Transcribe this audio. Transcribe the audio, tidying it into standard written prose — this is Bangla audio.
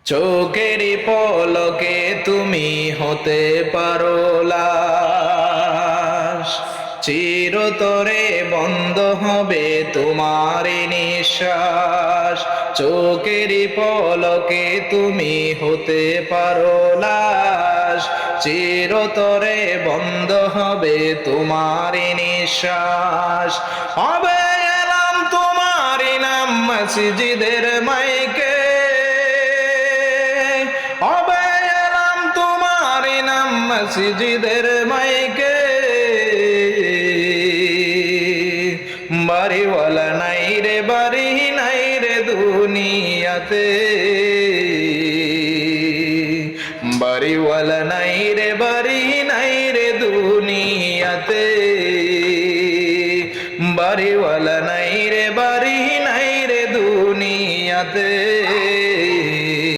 চোখেরই পলকে তুমি হতে পারো লাশ, চিরতরে বন্ধ হবে তোমার নিঃশ্বাস। চোখেরই পলকে তুমি হতে পারো লাশ, চিরতরে বন্ধ হবে তোমার নিঃশ্বাস। হবে এলাম তোমার নাম মসজিদের মাইকে, হবে এলাম তোমার নাম মসজিদের মাইকে। বাড়িওয়ালা নাই রে বাড়ি নাই রে দুনিয়াতে, বাড়িওয়ালা নাই রে বাড়ি নাই রে দুনিয়াতে, বাড়িওয়ালা নাই রে বাড়ি নাই রে দুনিয়াতে।